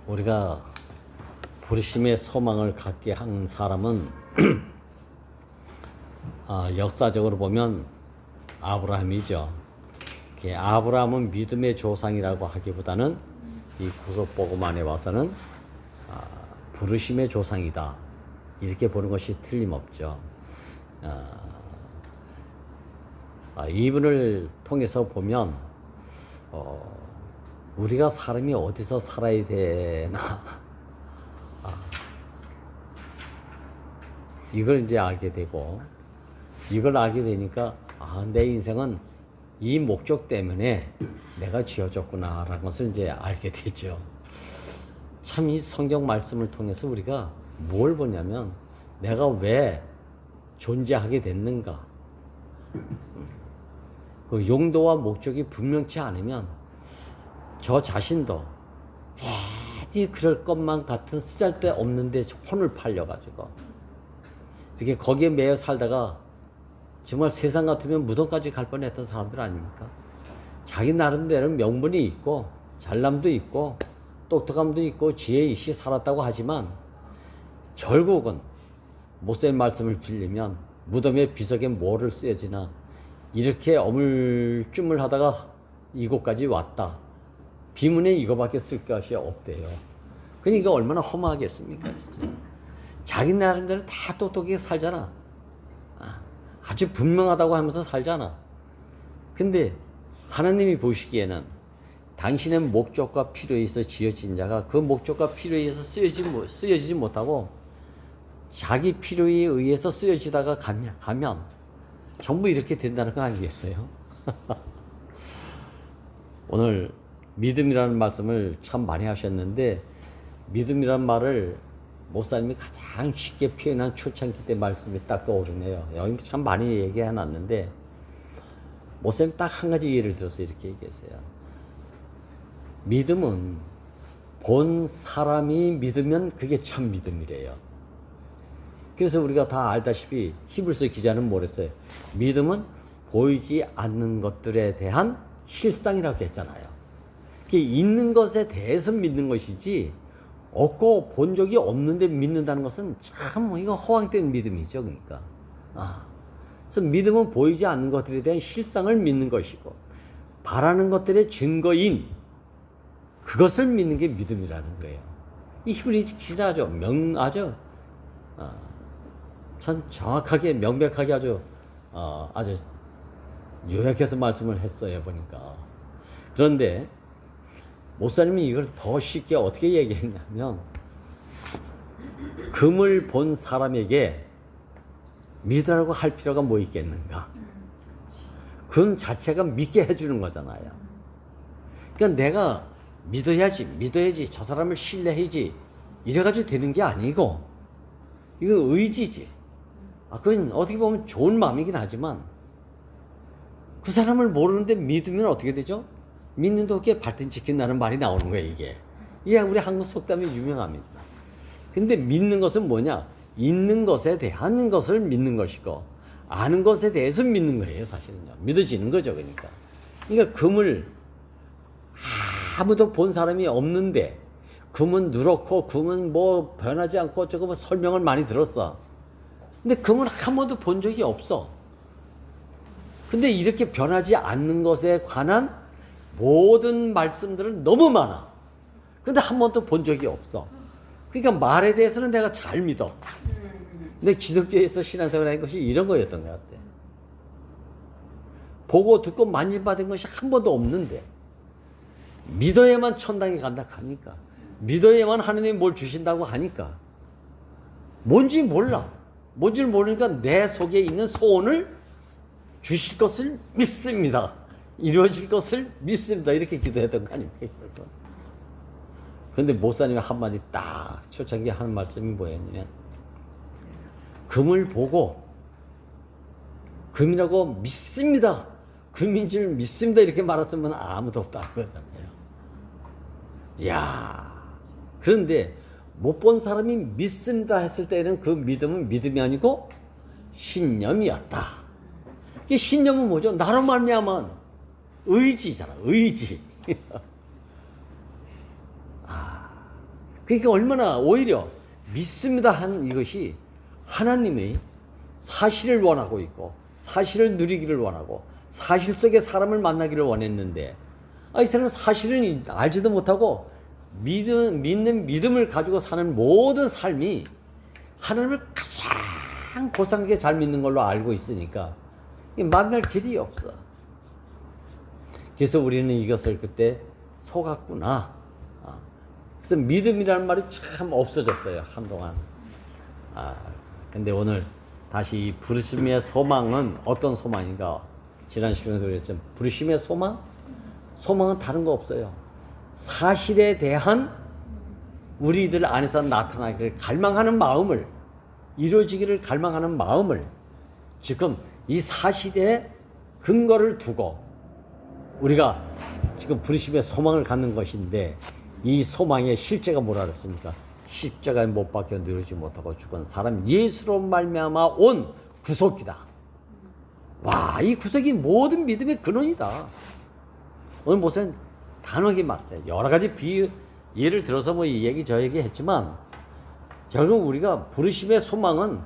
우리가 부르심의 소망을 갖게 한 사람은 역사적으로 보면 아브라함이죠. 아브라함은 믿음의 조상이라고 하기보다는 이 구속복음안에 와서는 부르심의 조상이다, 이렇게 보는 것이 틀림없죠. 이분을 통해서 보면 우리가 사람이 어디서 살아야 되나 이걸 이제 알게 되고, 이걸 알게 되니까 내 인생은 이 목적 때문에 내가 지어졌구나 라는 것을 이제 알게 되죠. 참 이 성경 말씀을 통해서 우리가 뭘 보냐면, 내가 왜 존재하게 됐는가, 그 용도와 목적이 분명치 않으면 저 자신도 괜히 그럴 것만 같은 쓰잘데없는데 혼을 팔려가지고 이렇게 거기에 매여 살다가 정말 세상 같으면 무덤까지 갈 뻔했던 사람들 아닙니까? 자기 나름대로 명분이 있고 잘남도 있고 똑똑함도 있고 지혜 있이 살았다고 하지만 결국은 못된 말씀을 빌리면 무덤의 비석에 뭐를 쓰여지나 이렇게 어물쭈물하다가 이곳까지 왔다. 비문에 이거밖에 쓸 것이 없대요. 그러니까 얼마나 허무하겠습니까? 진짜. 자기 나름대로 다 똑똑하게 살잖아. 아주 분명하다고 하면서 살잖아. 근데 하나님이 보시기에는 당신의 목적과 필요에 있어 지어진 자가 그 목적과 필요에 의해서 쓰여지지 못하고 자기 필요에 의해서 쓰여지다가 가면 전부 이렇게 된다는 거 아니겠어요? 오늘 믿음이라는 말씀을 참 많이 하셨는데, 믿음이라는 말을 목사님이 가장 쉽게 표현한 초창기 때 말씀이 딱 떠오르네요. 여기 참 많이 얘기해놨는데 목사님 딱 한 가지 예를 들어서 이렇게 얘기했어요. 믿음은 본 사람이 믿으면 그게 참 믿음이래요. 그래서 우리가 다 알다시피 히브리서 기자는 뭐랬어요? 믿음은 보이지 않는 것들에 대한 실상이라고 했잖아요. 있는 것에 대해서 믿는 것이지 없고 본 적이 없는데 믿는다는 것은 참 이거 허황된 믿음이죠. 그러니까 그래서 믿음은 보이지 않는 것들에 대한 실상을 믿는 것이고 바라는 것들의 증거인 그것을 믿는 게 믿음이라는 거예요. 이 히브리서 기자죠. 아주 참 정확하게 명백하게 아주 요약해서 말씀을 했어요 보니까. 그런데 목사님이 이걸 더 쉽게 어떻게 얘기했냐면, 금을 본 사람에게 믿으라고 할 필요가 뭐 있겠는가. 금 자체가 믿게 해주는 거잖아요. 그러니까 내가 믿어야지 저 사람을 신뢰해야지 이래가지고 되는 게 아니고 이거 의지지. 그건 어떻게 보면 좋은 마음이긴 하지만 그 사람을 모르는데 믿으면 어떻게 되죠? 믿는 도끼에 발등 찍힌다는 말이 나오는 거예요, 이게. 이게 우리 한국 속담이 유명합니다. 근데 믿는 것은 뭐냐? 있는 것에 대한 것을 믿는 것이고, 아는 것에 대해서 믿는 거예요, 사실은요. 믿어지는 거죠, 그러니까. 그러니까 금을 아무도 본 사람이 없는데, 금은 누렇고, 금은 뭐 변하지 않고, 저거 뭐 설명을 많이 들었어. 근데 금은 한 번도 본 적이 없어. 근데 이렇게 변하지 않는 것에 관한 모든 말씀들은 너무 많아. 근데 한 번도 본 적이 없어. 그러니까 말에 대해서는 내가 잘 믿어. 근데 기독교에서 신앙생활을 한 것이 이런 거였던 것 같아. 보고 듣고 만진받은 것이 한 번도 없는데 믿어야만 천당에 간다 하니까, 믿어야만 하느님이 뭘 주신다고 하니까 뭔지 몰라. 뭔지를 모르니까 내 속에 있는 소원을 주실 것을 믿습니다. 이루어질 것을 믿습니다. 이렇게 기도했던 거 아닙니까? 그런데 목사님이 한마디 딱 초창기에 하는 말씀이 뭐였냐면, 금을 보고 금이라고 믿습니다. 금인 줄 믿습니다. 이렇게 말했으면 아무도 없다. 그러잖아요. 이야. 그런데 못 본 사람이 믿습니다 했을 때는 그 믿음은 믿음이 아니고 신념이었다. 이게 신념은 뭐죠? 나로 말미암아 의지잖아, 의지. 그러니까 얼마나 오히려 믿습니다 한 이것이 하나님의 사실을 원하고 있고 사실을 누리기를 원하고 사실 속에 사람을 만나기를 원했는데 이 사람은 사실은 알지도 못하고 믿는 믿음을 가지고 사는 모든 삶이 하나님을 가장 고상하게 잘 믿는 걸로 알고 있으니까 만날 길이 없어. 그래서 우리는 이것을 그때 속았구나. 그래서 믿음이라는 말이 참 없어졌어요, 한동안. 근데 오늘 다시 이 부르심의 소망은 어떤 소망인가? 지난 시간에도 그랬지만 부르심의 소망? 소망은 다른 거 없어요. 사실에 대한 우리들 안에서 나타나기를 갈망하는 마음을, 이루어지기를 갈망하는 마음을 지금 이 사실에 근거를 두고 우리가 지금 부르심의 소망을 갖는 것인데 이 소망의 실제가 뭐라 그랬습니까? 십자가에 못 박혀 누르지 못하고 죽은 사람 예수로 말미암아 온 구속이다. 와, 이 구속이 모든 믿음의 근원이다. 오늘 무슨 단호하게 말했어요. 여러 가지 예를 들어서 뭐 이 얘기 저 얘기 했지만 결국 우리가 부르심의 소망은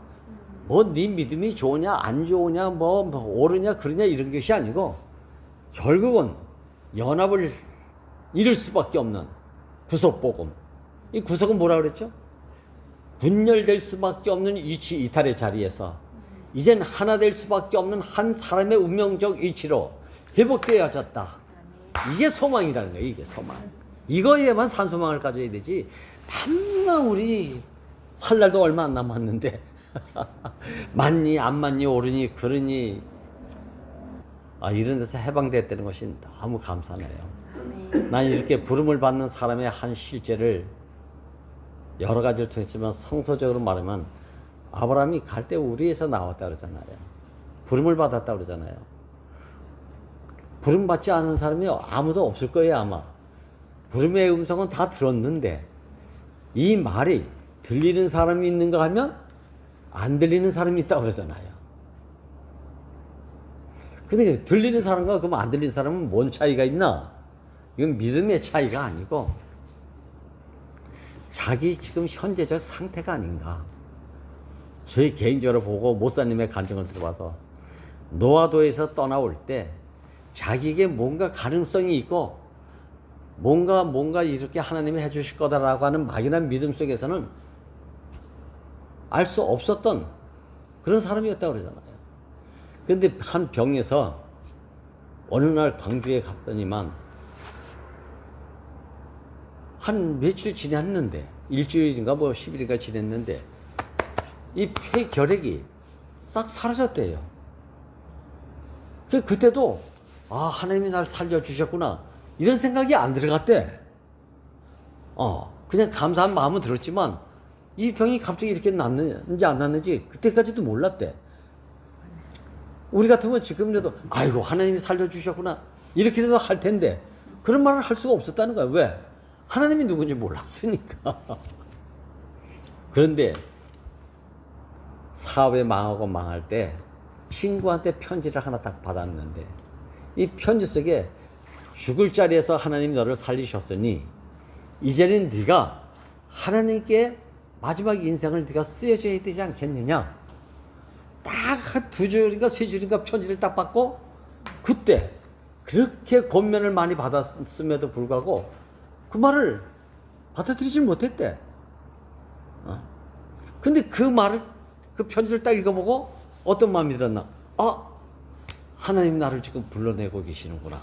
뭐 네 믿음이 좋으냐 안 좋으냐 뭐 옳으냐 그러냐 이런 것이 아니고 결국은 연합을 이룰 수밖에 없는 구속복음. 이 구속은 뭐라 그랬죠? 분열될 수밖에 없는 이치 이탈의 자리에서 이젠 하나 될 수밖에 없는 한 사람의 운명적 이치로 회복되어졌다. 이게 소망이라는 거예요. 이게 소망. 이거에만 산소망을 가져야 되지. 밤낮 우리 살 날도 얼마 안 남았는데 맞니 안 맞니 옳으니 그러니 이런 데서 해방됐다는 것이 너무 감사해요. 난 이렇게 부름을 받는 사람의 한 실제를 여러 가지를 통했지만 성서적으로 말하면 아브라함이 갈대 우리에서 나왔다 그러잖아요. 부름을 받았다 그러잖아요. 부름 받지 않은 사람이 아무도 없을 거예요 아마. 부름의 음성은 다 들었는데 이 말이 들리는 사람이 있는가 하면 안 들리는 사람이 있다고 그러잖아요. 근데 들리는 사람과 그럼 안 들리는 사람은 뭔 차이가 있나? 이건 믿음의 차이가 아니고 자기 지금 현재적 상태가 아닌가. 저희 개인적으로 보고 목사님의 간증을 들어봐도 노아도에서 떠나올 때 자기에게 뭔가 가능성이 있고 뭔가 이렇게 하나님이 해주실 거다라고 하는 막연한 믿음 속에서는 알 수 없었던 그런 사람이었다고 그러잖아요. 근데 한 병에서 어느 날 광주에 갔더니만 한 며칠 지났는데 일주일인가 뭐 10일인가 지냈는데 이 폐결핵이 싹 사라졌대요. 그때도 하나님이 날 살려주셨구나 이런 생각이 안 들어갔대. 그냥 감사한 마음은 들었지만 이 병이 갑자기 이렇게 낫는지 안 낫는지 그때까지도 몰랐대. 우리 같으면 지금이라도 아이고 하나님이 살려주셨구나 이렇게라도 할 텐데 그런 말을 할 수가 없었다는 거야. 왜? 하나님이 누군지 몰랐으니까. 그런데 사업에 망하고 망할 때 친구한테 편지를 하나 딱 받았는데 이 편지 속에 죽을 자리에서 하나님이 너를 살리셨으니 이제는 네가 하나님께 마지막 인생을 네가 쓰여줘야 되지 않겠느냐. 딱 두 줄인가 세 줄인가 편지를 딱 받고 그때 그렇게 권면을 많이 받았음에도 불구하고 그 말을 받아들이지 못했대. 근데 그 말을 그 편지를 딱 읽어보고 어떤 마음이 들었나? 하나님 나를 지금 불러내고 계시는구나.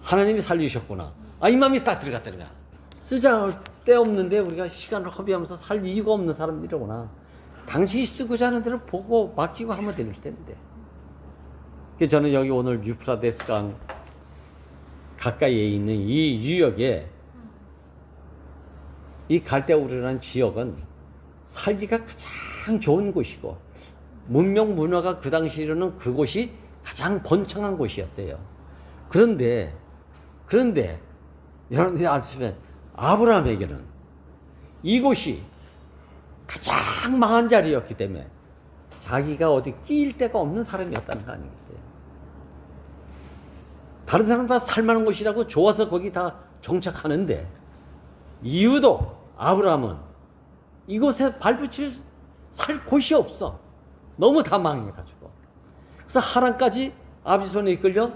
하나님이 살리셨구나. 이 마음이 딱 들어갔다는 거야. 쓰자 데 없는데 우리가 시간을 허비하면서 살 이유가 없는 사람들이구나. 당신이 쓰고자 하는 대로 보고 맡기고 하면 될 텐데. 그래서 저는 여기 오늘 유프라데스 강 가까이에 있는 이 유역에 이 갈대우르라는 지역은 살기가 가장 좋은 곳이고 문명 문화가 그 당시로는 그곳이 가장 번창한 곳이었대요. 그런데 여러분들이 아시면 아브라함에게는 이곳이 가장 망한 자리였기 때문에 자기가 어디 끼일 데가 없는 사람이었다는 거 아니겠어요? 다른 사람 다 살만한 곳이라고 좋아서 거기 다 정착하는데 이유도 아브라함은 이곳에 발붙일 살 곳이 없어. 너무 다 망해가지고. 그래서 하란까지 아버지 손에 이끌려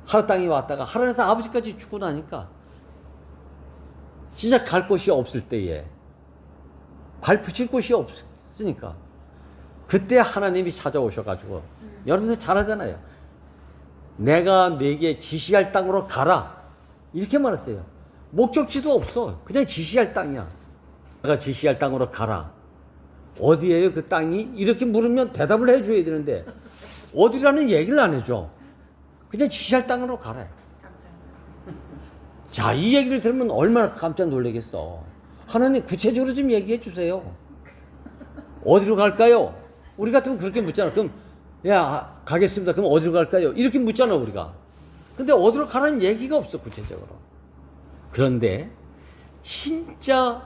하란 땅에 왔다가 하란에서 아버지까지 죽고 나니까 진짜 갈 곳이 없을 때에 발붙일 곳이 없으니까 그때 하나님이 찾아오셔가지고 여러분들 잘 알잖아요. 내가 네게 지시할 땅으로 가라 이렇게 말했어요. 목적지도 없어. 그냥 지시할 땅이야. 내가 지시할 땅으로 가라. 어디예요 그 땅이? 이렇게 물으면 대답을 해줘야 되는데 어디라는 얘기를 안 해줘. 그냥 지시할 땅으로 가라. 자, 이 얘기를 들으면 얼마나 깜짝 놀라겠어. 하나님 구체적으로 좀 얘기해 주세요. 어디로 갈까요? 우리 같으면 그렇게 묻잖아. 그럼 야 가겠습니다. 그럼 어디로 갈까요? 이렇게 묻잖아 우리가. 근데 어디로 가라는 얘기가 없어 구체적으로. 그런데 진짜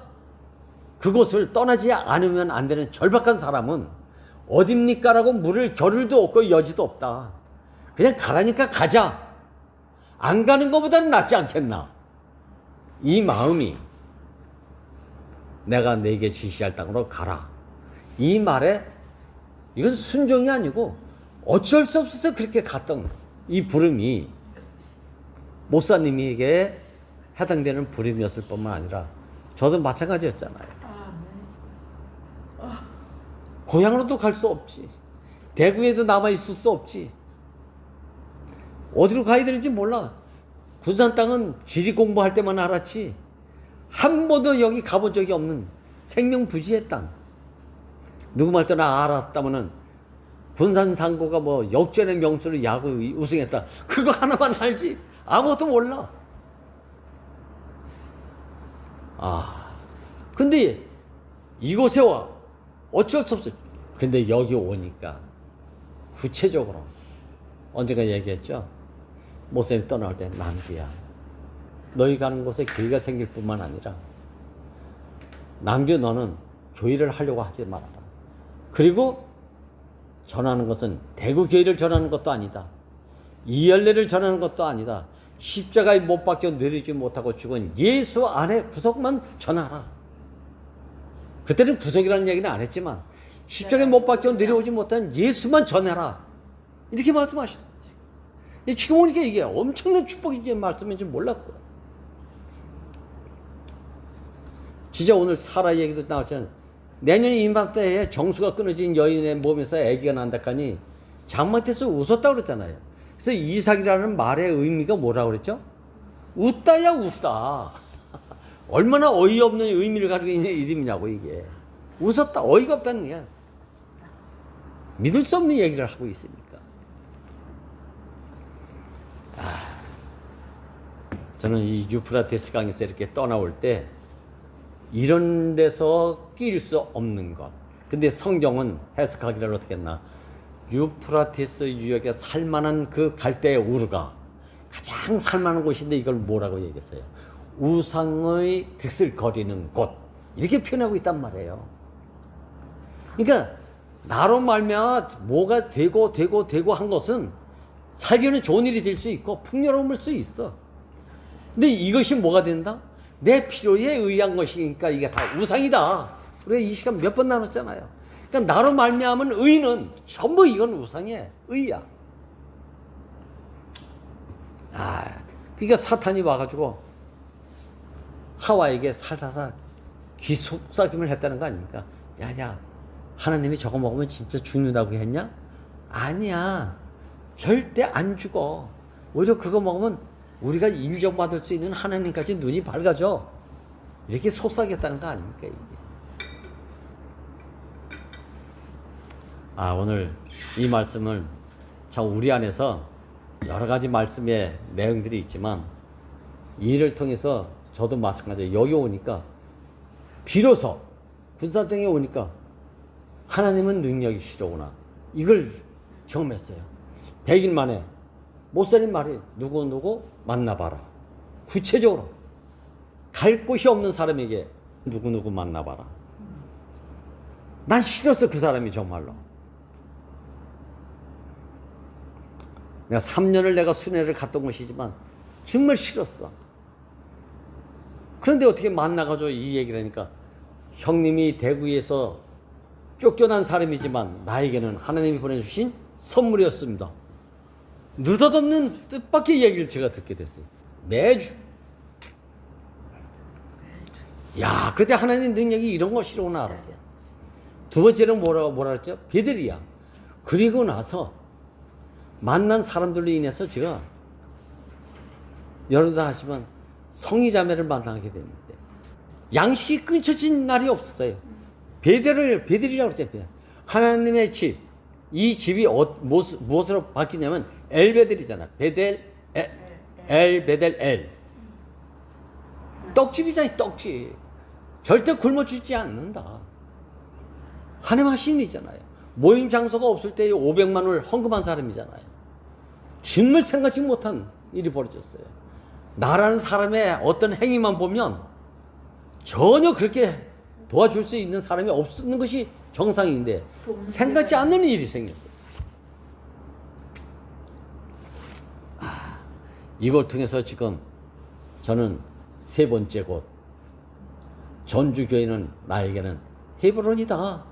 그곳을 떠나지 않으면 안 되는 절박한 사람은 어딥니까라고 물을 겨를도 없고 여지도 없다. 그냥 가라니까 가자. 안 가는 것보다는 낫지 않겠나. 이 마음이 내가 네게 지시할 땅으로 가라. 이 말에 이건 순종이 아니고 어쩔 수 없어서 그렇게 갔던 이 부름이 목사님에게 해당되는 부름이었을 뿐만 아니라 저도 마찬가지였잖아요. 고향으로도 갈 수 없지. 대구에도 남아있을 수 없지. 어디로 가야 되는지 몰라. 군산 땅은 지리 공부할 때만 알았지. 한 번도 여기 가본 적이 없는 생명부지의 땅. 누구 말 때나 알았다면은 군산 상고가 뭐 역전의 명수로 야구 우승했다. 그거 하나만 알지. 아무것도 몰라. 근데 이곳에 와. 어쩔 수 없어. 근데 여기 오니까 구체적으로 언젠가 얘기했죠. 목사님 떠나올 때 남규야. 너희 가는 곳에 교회가 생길 뿐만 아니라 남규 너는 교회를 하려고 하지 말아라. 그리고 전하는 것은 대구 교회를 전하는 것도 아니다. 이열례를 전하는 것도 아니다. 십자가에 못 박혀 내리지 못하고 죽은 예수 안에 구속만 전하라. 그때는 구속이라는 얘기는 안 했지만 십자가에 못 박혀 내려오지 못한 예수만 전해라. 이렇게 말씀하셨어요. 지금 보니까 이게 엄청난 축복인 말씀인지 몰랐어요. 진짜 오늘 사라 얘기도 나왔잖아요. 내년 이맘때에 정수가 끊어진 여인의 몸에서 아기가 난다카니 장막에서 웃었다고 그랬잖아요. 그래서 이삭이라는 말의 의미가 뭐라고 그랬죠? 웃다야 웃다. 얼마나 어이없는 의미를 가지고 있는 이름이냐고 이게. 웃었다. 어이가 없다는 게 믿을 수 없는 얘기를 하고 있으니까. 저는 이 유프라테스 강에서 이렇게 떠나올 때 이런 데서 낄 수 없는 것. 근데 성경은 해석하기를 어떻게 했나? 유프라테스 유역에 살만한 그 갈대의 우르가 가장 살만한 곳인데 이걸 뭐라고 얘기했어요? 우상의 득슬거리는 곳. 이렇게 표현하고 있단 말이에요. 그러니까 나로 말미암아 뭐가 되고 한 것은 살기는 좋은 일이 될 수 있고 풍요로움일 수 있어. 근데 이것이 뭐가 된다? 내 필요에 의한 것이니까 이게 다 우상이다. 우리가 이 시간 몇 번 나눴잖아요. 그러니까 나로 말미암은 의는 전부 이건 우상의 의야. 그러니까 사탄이 와가지고 하와에게 살살살 귀 속삭임을 했다는 거 아닙니까? 야, 하나님이 저거 먹으면 진짜 죽는다고 했냐? 아니야. 절대 안 죽어. 오히려 그거 먹으면 우리가 인정받을 수 있는 하나님까지 눈이 밝아져. 이렇게 속삭였다는 거 아닙니까, 이게? 오늘 이 말씀을 참 우리 안에서 여러 가지 말씀의 내용들이 있지만 이 일을 통해서 저도 마찬가지예요. 여기 오니까 비로소 군산땅에 오니까 하나님은 능력이시로구나. 이걸 경험했어요. 100일 만에 목사님 말이 누구 만나봐라. 구체적으로 갈 곳이 없는 사람에게 누구 만나봐라. 난 싫었어 그 사람이 정말로. 내가 3년을 내가 순회를 갔던 것이지만 정말 싫었어. 그런데 어떻게 만나가지고 이 얘기를 하니까 형님이 대구에서 쫓겨난 사람이지만 나에게는 하나님이 보내주신 선물이었습니다. 느닷없는 뜻밖의 얘기를 제가 듣게 됐어요. 매주. 야, 그때 하나님 능력이 이런 것이로구나 알았어요. 두 번째는 뭐라 했죠? 베델이야. 그리고 나서 만난 사람들로 인해서 제가 여러분도 하지만 성의자매를 만나게 됐는데 양식이 끊쳐진 날이 없었어요. 베델이라고 그랬어요. 하나님의 집. 이 집이 무엇으로 바뀌냐면 엘베델이잖아. 엘베델. 떡집이잖아요. 떡집. 절대 굶어 죽지 않는다. 하나님 하신 일이잖아요. 모임 장소가 없을 때 500만 원을 헌금한 사람이잖아요. 정말 생각지 못한 일이 벌어졌어요. 나라는 사람의 어떤 행위만 보면 전혀 그렇게 도와줄 수 있는 사람이 없는 것이 정상인데 생각지 않는 일이 생겼어요. 이걸 통해서 지금 저는 세 번째 곳 전주교회는 나에게는 헤브론이다.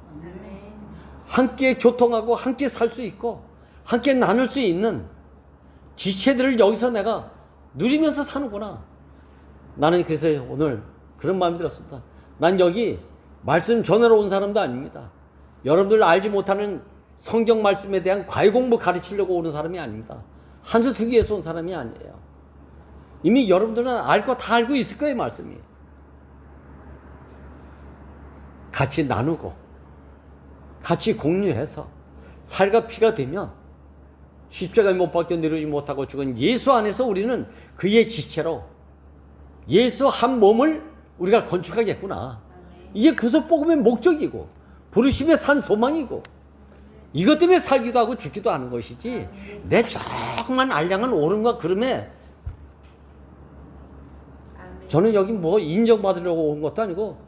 함께 교통하고 함께 살 수 있고 함께 나눌 수 있는 지체들을 여기서 내가 누리면서 사는구나. 나는 그래서 오늘 그런 마음이 들었습니다. 난 여기 말씀 전하러 온 사람도 아닙니다. 여러분들 알지 못하는 성경 말씀에 대한 과외 공부 가르치려고 오는 사람이 아닙니다. 한 수 두 개에서 온 사람이 아니에요. 이미 여러분들은 알 거 다 알고 있을 거예요, 말씀이. 같이 나누고 같이 공유해서 살과 피가 되면 십자가에 못 박혀 내려오지 못하고 죽은 예수 안에서 우리는 그의 지체로 예수 한 몸을 우리가 건축하겠구나. 이게 구속복음의 목적이고 부르심의 산 소망이고 이것 때문에 살기도 하고 죽기도 하는 것이지 내 조그만 알량한 옳음과 그름에 저는 여기 뭐 인정받으려고 온 것도 아니고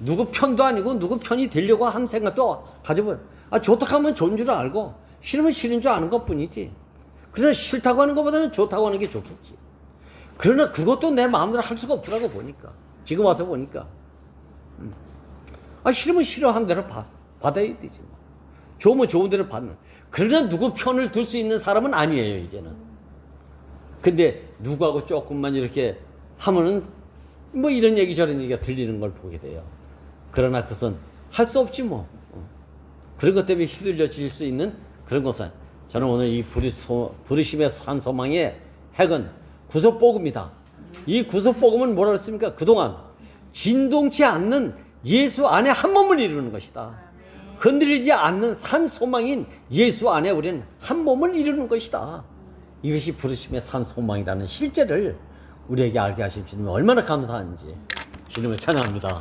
누구 편도 아니고 누구 편이 되려고 한 생각도 가져봐요. 좋다고 하면 좋은 줄 알고 싫으면 싫은 줄 아는 것뿐이지. 그러나 싫다고 하는 것보다는 좋다고 하는 게 좋겠지. 그러나 그것도 내 마음대로 할 수가 없더라고 보니까. 지금 와서 보니까. 싫으면 싫어하는 대로 받아야 되지. 뭐. 좋으면 좋은 대로 받는. 그러나 누구 편을 들 수 있는 사람은 아니에요 이제는. 근데 누구하고 조금만 이렇게 하면은 뭐 이런 얘기 저런 얘기가 들리는 걸 보게 돼요. 그러나 그것은 할 수 없지 뭐. 그런 것 때문에 휘둘려질 수 있는 그런 것은 저는 오늘 이 부르심의 산 소망의 핵은 구속복음이다. 이 구속복음은 뭐라 그랬습니까? 그동안 진동치 않는 예수 안에 한 몸을 이루는 것이다. 흔들리지 않는 산 소망인 예수 안에 우리는 한 몸을 이루는 것이다. 이것이 부르심의 산 소망이라는 실제를 우리에게 알게 하신 주님이 얼마나 감사한지 주님을 찬양합니다.